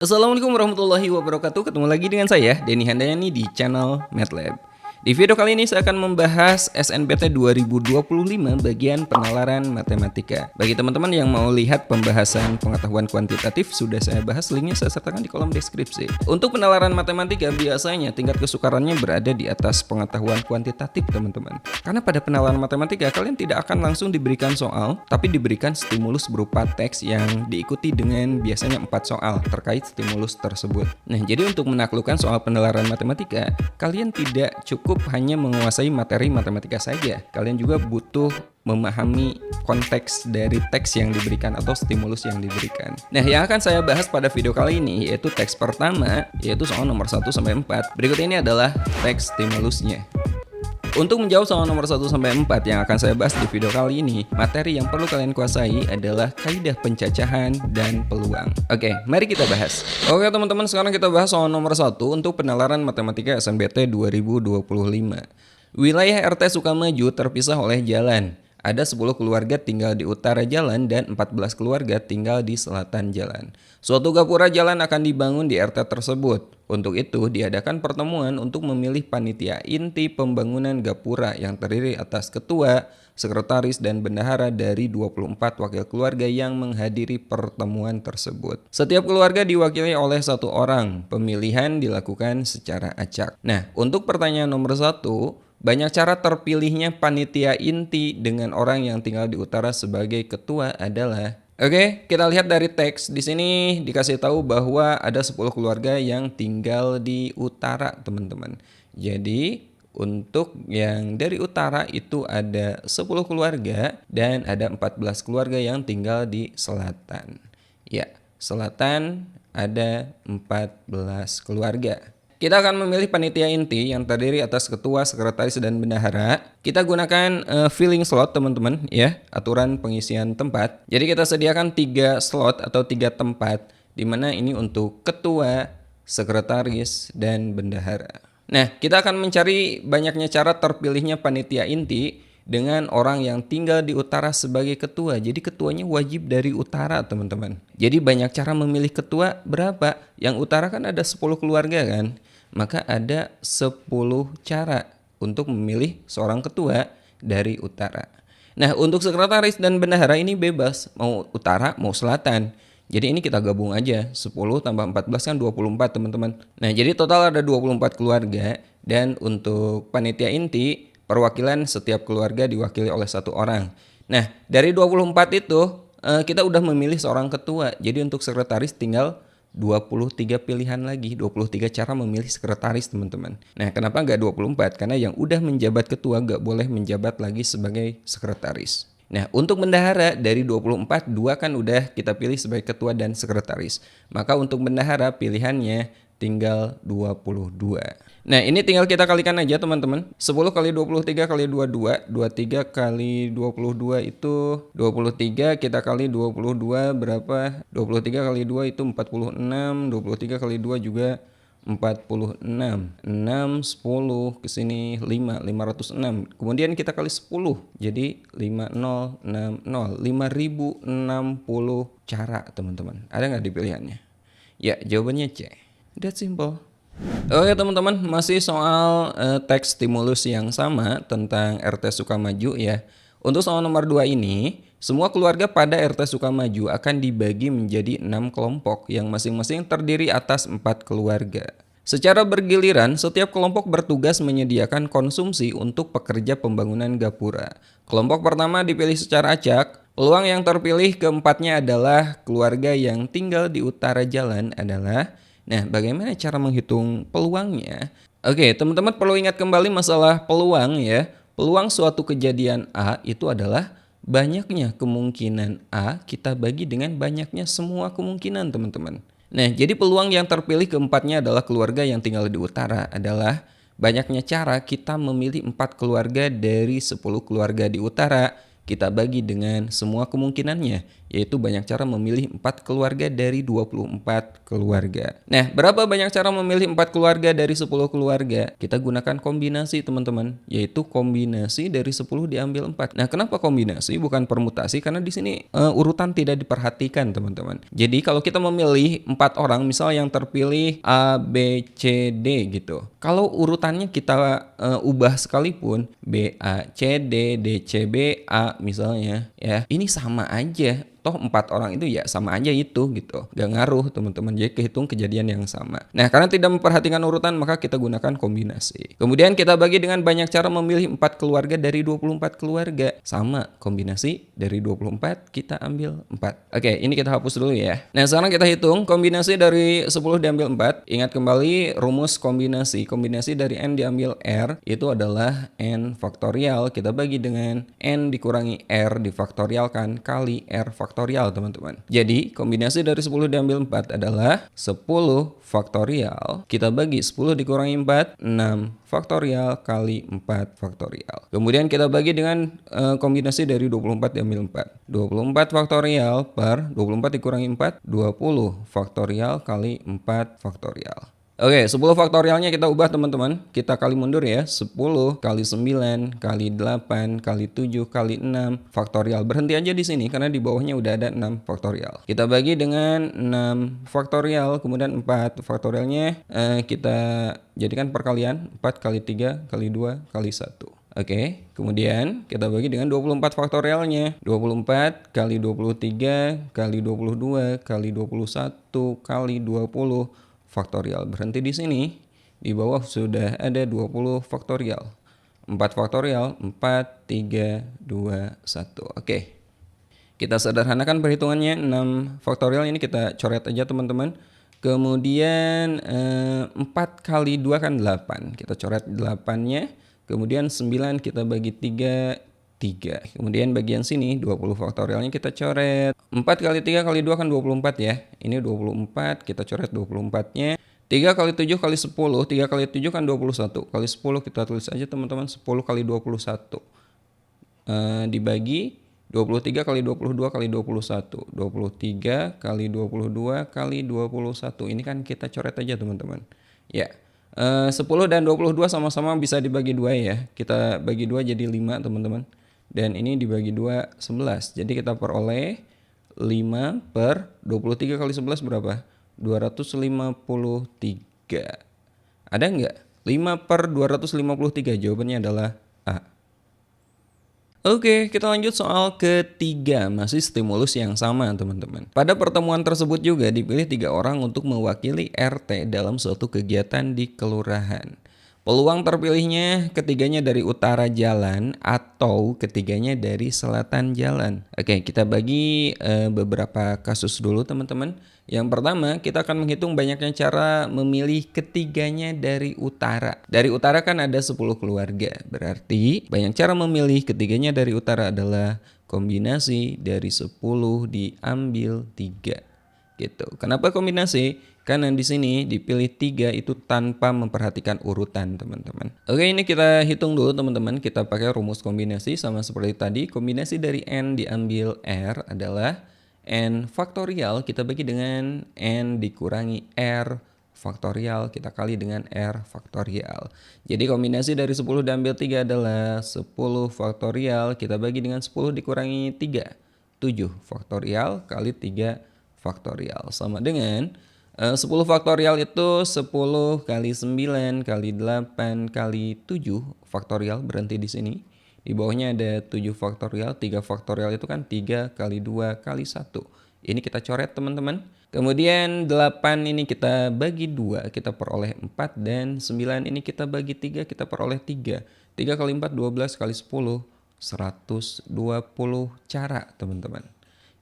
Assalamualaikum warahmatullahi wabarakatuh. Ketemu lagi dengan saya, Denny Handayani di channel MATLAB. Di video kali ini saya akan membahas SNMPT 2025 bagian penalaran matematika. Bagi teman-teman yang mau lihat pembahasan pengetahuan kuantitatif, sudah saya bahas, linknya saya sertakan di kolom deskripsi. Untuk penalaran matematika biasanya tingkat kesukarannya berada di atas pengetahuan kuantitatif, teman-teman. Karena pada penalaran matematika kalian tidak akan langsung diberikan soal, tapi diberikan stimulus berupa teks yang diikuti dengan biasanya 4 soal terkait stimulus tersebut. Nah, jadi untuk menaklukkan soal penalaran matematika, kalian tidak cukup hanya menguasai materi matematika saja. Kalian juga butuh memahami konteks dari teks yang diberikan atau stimulus yang diberikan. Nah, yang akan saya bahas pada video kali ini yaitu teks pertama, yaitu soal nomor 1 sampai 4. Berikut ini adalah teks stimulusnya. Untuk menjawab soal nomor 1 sampai 4 yang akan saya bahas di video kali ini, materi yang perlu kalian kuasai adalah kaidah pencacahan dan peluang. Oke, mari kita bahas. Oke teman-teman, sekarang kita bahas soal nomor 1 untuk penalaran matematika SNMPT 2025. Wilayah RT Sukamaju terpisah oleh jalan. Ada 10 keluarga tinggal di utara jalan dan 14 keluarga tinggal di selatan jalan. Suatu gapura jalan akan dibangun di RT tersebut. Untuk itu diadakan pertemuan untuk memilih panitia inti pembangunan gapura yang terdiri atas ketua, sekretaris, dan bendahara dari 24 wakil keluarga yang menghadiri pertemuan tersebut. Setiap keluarga diwakili oleh 1 orang. Pemilihan dilakukan secara acak. Nah, untuk pertanyaan nomor 1, banyak cara terpilihnya panitia inti dengan orang yang tinggal di utara sebagai ketua adalah. Oke, kita lihat dari teks. Di sini dikasih tahu bahwa ada 10 keluarga yang tinggal di utara, teman-teman. Jadi, untuk yang dari utara itu ada 10 keluarga dan ada 14 keluarga yang tinggal di selatan. Ya, selatan ada 14 keluarga. Kita akan memilih panitia inti yang terdiri atas ketua, sekretaris, dan bendahara. Kita gunakan filling slot, teman-teman, ya, aturan pengisian tempat. Jadi kita sediakan 3 slot atau 3 tempat, di mana ini untuk ketua, sekretaris, dan bendahara. Nah, kita akan mencari banyaknya cara terpilihnya panitia inti dengan orang yang tinggal di utara sebagai ketua. Jadi ketuanya wajib dari utara, teman-teman. Jadi banyak cara memilih ketua. Berapa? Yang utara kan ada 10 keluarga kan? Maka ada 10 cara untuk memilih seorang ketua dari utara. Nah, untuk sekretaris dan bendahara ini bebas, mau utara mau selatan. Jadi ini kita gabung aja, 10 tambah 14 kan 24, teman-teman. Nah, jadi total ada 24 keluarga. Dan untuk panitia inti, perwakilan setiap keluarga diwakili oleh 1 orang. Nah, dari 24 itu kita udah memilih seorang ketua. Jadi untuk sekretaris tinggal 23 pilihan lagi, 23 cara memilih sekretaris, teman-teman. Nah, kenapa nggak 24? Karena yang udah menjabat ketua nggak boleh menjabat lagi sebagai sekretaris. Nah, untuk bendahara dari 24, 2 kan udah kita pilih sebagai ketua dan sekretaris. Maka untuk bendahara pilihannya tinggal 22. Nah, ini tinggal kita kalikan aja, teman-teman. 10 kali 23 kali 22, 23 kali 22 itu 23, kita kali 22 berapa? 23 kali 2 itu 46, 23 kali 2 juga 46. 6, 10, kesini 5, 506. Kemudian kita kali 10, jadi 5060, 5060 cara, teman-teman. Ada nggak di pilihannya? Ya, jawabannya C. That's simple. Oke teman-teman, masih soal teks stimulus yang sama tentang RT Sukamaju ya. Untuk soal nomor 2 ini, semua keluarga pada RT Sukamaju akan dibagi menjadi 6 kelompok yang masing-masing terdiri atas 4 keluarga. Secara bergiliran, setiap kelompok bertugas menyediakan konsumsi untuk pekerja pembangunan gapura. Kelompok pertama dipilih secara acak. Peluang yang terpilih keempatnya adalah keluarga yang tinggal di utara jalan adalah. Nah, bagaimana cara menghitung peluangnya? Oke, teman-teman perlu ingat kembali masalah peluang ya. Peluang suatu kejadian A itu adalah banyaknya kemungkinan A kita bagi dengan banyaknya semua kemungkinan, teman-teman. Nah, jadi peluang yang terpilih keempatnya adalah keluarga yang tinggal di utara adalah banyaknya cara kita memilih 4 keluarga dari 10 keluarga di utara. kita bagi dengan semua kemungkinannya, yaitu banyak cara memilih 4 keluarga dari 24 keluarga. Nah, berapa banyak cara memilih 4 keluarga dari 10 keluarga? Kita gunakan kombinasi teman-teman, yaitu kombinasi dari 10 diambil 4. Nah, kenapa kombinasi bukan permutasi? Karena di sini urutan tidak diperhatikan teman-teman. Jadi kalau kita memilih 4 orang, misal yang terpilih A, B, C, D gitu. Kalau urutannya kita ubah sekalipun, B, A, C, D, D, C, B, A misalnya, ya ini sama aja. Toh 4 orang itu ya sama aja itu gitu. Gak ngaruh teman-teman, jadi kehitung kejadian yang sama. Nah, karena tidak memperhatikan urutan, maka kita gunakan kombinasi. Kemudian kita bagi dengan banyak cara memilih 4 keluarga dari 24 keluarga. Sama, kombinasi dari 24 kita ambil 4. Oke, ini kita hapus dulu ya. Nah, sekarang kita hitung kombinasi dari 10 diambil 4. Ingat kembali rumus kombinasi. Kombinasi dari N diambil R itu adalah N faktorial. Kita bagi dengan N dikurangi R difaktorialkan kali R faktorial teman-teman. Jadi kombinasi dari 10 diambil 4 adalah 10 faktorial. Kita bagi 10 dikurangi 4, 6 faktorial kali 4 faktorial. Kemudian kita bagi dengan kombinasi dari 24 diambil 4. 24 faktorial per 24 dikurangi 4, 20 faktorial kali 4 faktorial. Oke, 10 faktorialnya kita ubah teman-teman. Kita kali mundur ya. 10 kali 9 kali 8 kali 7 kali 6 faktorial. Berhenti aja di sini karena di bawahnya udah ada 6 faktorial. Kita bagi dengan 6 faktorial, kemudian 4 faktorialnya kita jadikan perkalian. 4 kali 3 kali 2 kali 1. Oke, kemudian kita bagi dengan 24 faktorialnya. 24 kali 23 kali 22 kali 21 kali 20 faktorial. Berhenti di sini. Di bawah sudah ada 20 faktorial. 4 faktorial, 4, 3, 2, 1. Oke. Kita sederhanakan perhitungannya. 6 faktorial ini kita coret aja teman-teman. Kemudian 4 kali 2 kan 8. Kita coret 8-nya. Kemudian 9 kita bagi 3, 3. Kemudian bagian sini 20 faktorialnya kita coret. 4 kali 3 kali 2 kan 24 ya. Ini 24, kita coret 24-nya. 3 kali 7 kali 10, 3 kali 7 kan 21. Kali 10 kita tulis aja teman-teman, 10 kali 21. Dibagi 23 kali 22 kali 21. 23 kali 22 kali 21. Ini kan kita coret aja teman-teman. Ya. 10 dan 22 sama-sama bisa dibagi 2 ya. Kita bagi 2 jadi 5 teman-teman. Dan ini dibagi 2, 11. Jadi kita peroleh 5 per 23 kali 11 berapa? 253. Ada nggak? 5 per 253. Jawabannya adalah A. Oke, kita lanjut soal ketiga. Masih stimulus yang sama teman-teman. Pada pertemuan tersebut juga dipilih 3 orang untuk mewakili RT dalam suatu kegiatan di kelurahan. Peluang terpilihnya ketiganya dari utara jalan atau ketiganya dari selatan jalan. Oke, kita bagi beberapa kasus dulu teman-teman. Yang pertama, kita akan menghitung banyaknya cara memilih ketiganya dari utara. Dari utara kan ada 10 keluarga. Berarti banyak cara memilih ketiganya dari utara adalah kombinasi dari 10 diambil 3. Gitu. Kenapa kombinasi? Karena di sini dipilih 3 itu tanpa memperhatikan urutan teman-teman. Oke, ini kita hitung dulu teman-teman. Kita pakai rumus kombinasi sama seperti tadi. Kombinasi dari N diambil R adalah N faktorial kita bagi dengan N dikurangi R faktorial kita kali dengan R faktorial. Jadi kombinasi dari 10 diambil 3 adalah 10 faktorial kita bagi dengan 10 dikurangi 3. 7 faktorial kali 3 faktorial sama dengan 10 faktorial itu 10 kali 9 kali 8 kali 7 faktorial, berhenti di sini. Di bawahnya ada 7 faktorial, 3 faktorial itu kan 3 kali 2 kali 1. Ini kita coret teman-teman. Kemudian 8 ini kita bagi 2, kita peroleh 4. Dan 9 ini kita bagi 3, kita peroleh 3. 3 kali 4, 12 kali 10, 120 cara teman-teman.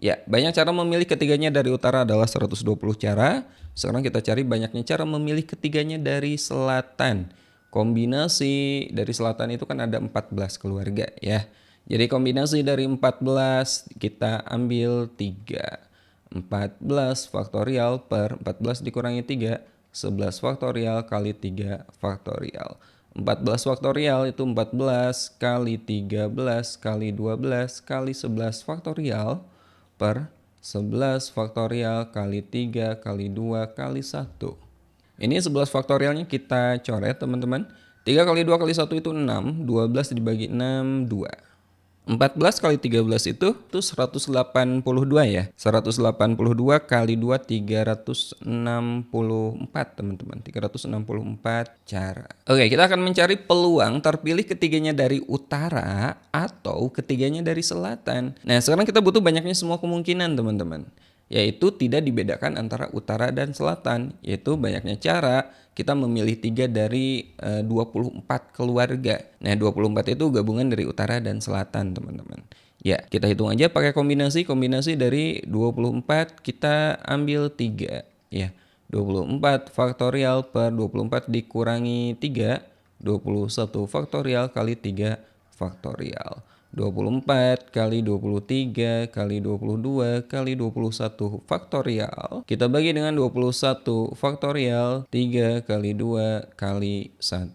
Ya, banyak cara memilih ketiganya dari utara adalah 120 cara. Sekarang kita cari banyaknya cara memilih ketiganya dari selatan. Kombinasi dari selatan itu kan ada 14 keluarga ya. Jadi kombinasi dari 14 kita ambil 3. 14 faktorial per 14 dikurangi 3. 11 faktorial kali 3 faktorial. 14 faktorial itu 14 kali 13 kali 12 kali 11 faktorial per 11 faktorial kali 3 kali 2 kali 1. Ini 11 faktorialnya kita coret teman-teman. 3 kali 2 kali 1 itu 6, 12 dibagi 6, 2. 14 kali 13 itu 182 ya. 182 kali 2, 364 teman-teman. 364 cara. Oke, kita akan mencari peluang terpilih ketiganya dari utara atau ketiganya dari selatan. Nah, sekarang kita butuh banyaknya semua kemungkinan teman-teman. Yaitu tidak dibedakan antara utara dan selatan. Yaitu banyaknya cara kita memilih 3 dari 24 keluarga. Nah 24 itu gabungan dari utara dan selatan teman-teman. Ya kita hitung aja pakai kombinasi dari 24 kita ambil 3 ya. 24 faktorial per 24 dikurangi 3, 21 faktorial kali 3 faktorial. 24 kali 23 kali 22 kali 21 faktorial. Kita bagi dengan 21 faktorial 3 kali 2 kali 1.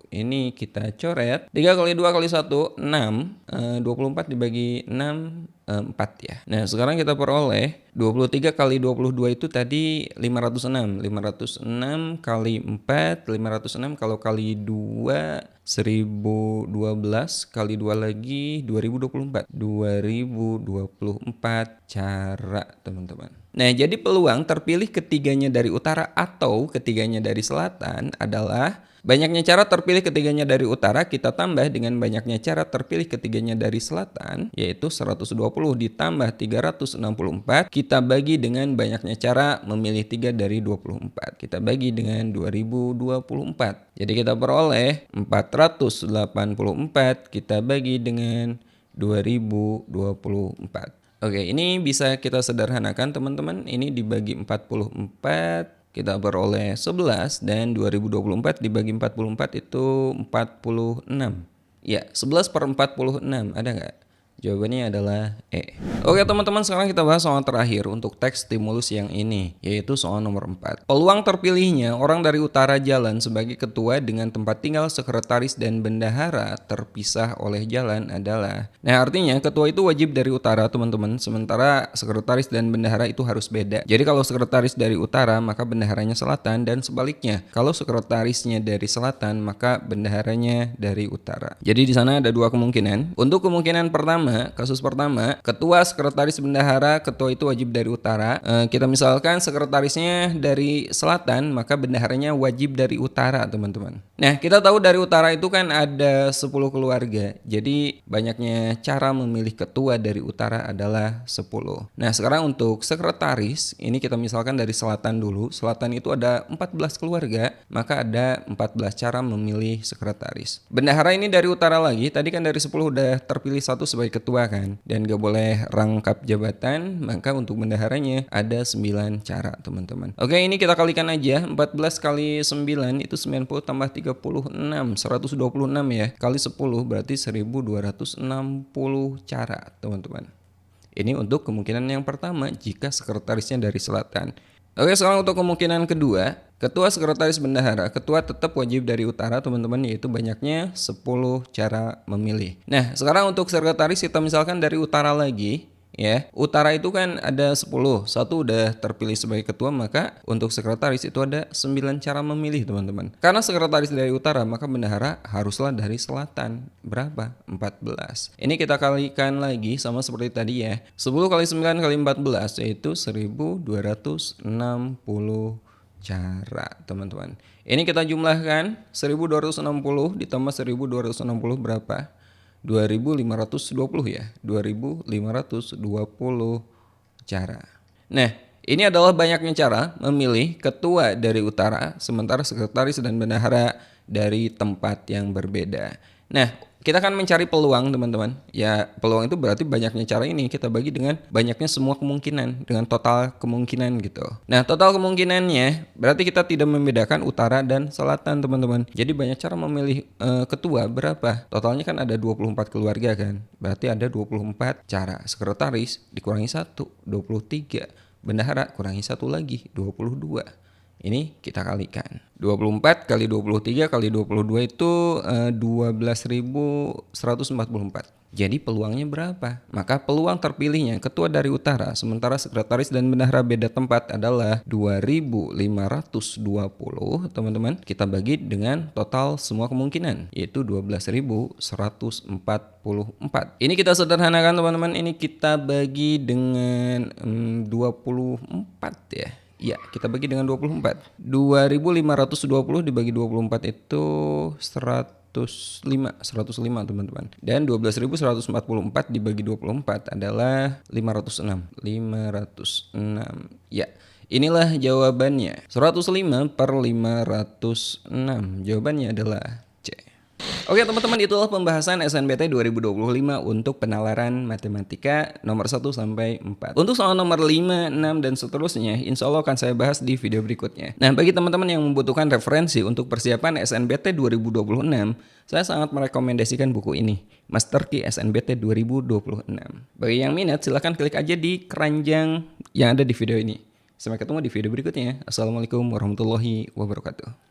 Ini kita coret. 3 kali 2 kali 1, 6. 24 dibagi 6, 4 ya. Nah sekarang kita peroleh 23 kali 22 itu tadi 506. 506 kali 4, 506 kalau kali 2, 1012 kali 2 lagi 2024. 2024 cara teman-teman. Nah jadi peluang terpilih ketiganya dari utara atau ketiganya dari selatan adalah banyaknya cara terpilih ketiganya dari utara kita tambah dengan banyaknya cara terpilih ketiganya dari selatan, yaitu 120 ditambah 364, kita bagi dengan banyaknya cara memilih 3 dari 24. Kita bagi dengan 2024. Jadi kita peroleh 484, kita bagi dengan 2024. Oke, ini bisa kita sederhanakan teman-teman. Ini dibagi 44. Kita beroleh 11 dan 2024 dibagi 44 itu 46. Ya, 11 per 46 ada nggak? Jawabannya adalah E. Oke teman-teman, sekarang kita bahas soal terakhir untuk teks stimulus yang ini, yaitu soal nomor 4. Peluang terpilihnya orang dari utara jalan sebagai ketua dengan tempat tinggal sekretaris dan bendahara terpisah oleh jalan adalah. Nah artinya ketua itu wajib dari utara teman-teman, sementara sekretaris dan bendahara itu harus beda. Jadi kalau sekretaris dari utara maka bendaharanya selatan, dan sebaliknya kalau sekretarisnya dari selatan maka bendaharanya dari utara. Jadi di sana ada dua kemungkinan. Untuk kemungkinan pertama, kasus pertama, ketua, sekretaris, bendahara, ketua itu wajib dari utara. Kita misalkan sekretarisnya dari selatan, maka bendaharanya wajib dari utara, teman-teman. Nah, kita tahu dari utara itu kan ada 10 keluarga. Jadi banyaknya cara memilih ketua dari utara adalah 10. Nah, sekarang untuk sekretaris, ini kita misalkan dari selatan dulu. Selatan itu ada 14 keluarga, maka ada 14 cara memilih sekretaris. Bendahara ini dari utara lagi. Tadi kan dari 10 udah terpilih satu sebagai ketua kan, dan gak boleh rangkap jabatan, maka untuk bendaharanya ada 9 cara teman-teman. Oke, ini kita kalikan aja. 14 kali 9 itu 90 tambah 36, 126 ya, kali 10 berarti 1260 cara teman-teman. Ini untuk kemungkinan yang pertama jika sekretarisnya dari selatan. Oke, sekarang untuk kemungkinan kedua, ketua, sekretaris, bendahara, ketua tetap wajib dari utara teman-teman, yaitu banyaknya 10 cara memilih. Nah sekarang untuk sekretaris kita misalkan dari utara lagi ya. Utara itu kan ada 10, satu udah terpilih sebagai ketua, maka untuk sekretaris itu ada 9 cara memilih teman-teman. Karena sekretaris dari utara maka bendahara haruslah dari selatan. Berapa? 14. Ini kita kalikan lagi sama seperti tadi ya. 10 kali 9 kali 14 yaitu 1260 cara teman-teman. Ini kita jumlahkan, 1260 ditambah 1260 berapa? 2520 ya. 2520 cara. Nah, ini adalah banyaknya cara memilih ketua dari utara, sementara sekretaris dan bendahara dari tempat yang berbeda. Nah, kita akan mencari peluang teman-teman. Ya, peluang itu berarti banyaknya cara ini kita bagi dengan banyaknya semua kemungkinan, dengan total kemungkinan gitu. Nah, total kemungkinannya berarti kita tidak membedakan utara dan selatan teman-teman. Jadi banyak cara memilih ketua berapa? Totalnya kan ada 24 keluarga kan. Berarti ada 24 cara. Sekretaris dikurangi 1, 23. Bendahara kurangi 1 lagi, 22. Ini kita kalikan. 24 kali 23 kali 22 itu 12.144. Jadi peluangnya berapa? Maka peluang terpilihnya ketua dari utara, sementara sekretaris dan bendahara beda tempat adalah 2.520, teman-teman. Kita bagi dengan total semua kemungkinan, yaitu 12.144. Ini kita sederhanakan, teman-teman. Ini kita bagi dengan 24 ya. Ya, kita bagi dengan 24. 2.520 dibagi 24 itu 105 teman-teman. Dan 12.144 dibagi 24 adalah 506. Ya, inilah jawabannya. 105 per 506. Jawabannya adalah C. Oke teman-teman, itulah pembahasan SNBT 2025 untuk penalaran matematika nomor 1 sampai 4. Untuk soal nomor 5, 6, dan seterusnya, insya Allah akan saya bahas di video berikutnya. Nah, bagi teman-teman yang membutuhkan referensi untuk persiapan SNBT 2026, saya sangat merekomendasikan buku ini, Master Key SNBT 2026. Bagi yang minat, silahkan klik aja di keranjang yang ada di video ini. Sampai ketemu di video berikutnya. Assalamualaikum warahmatullahi wabarakatuh.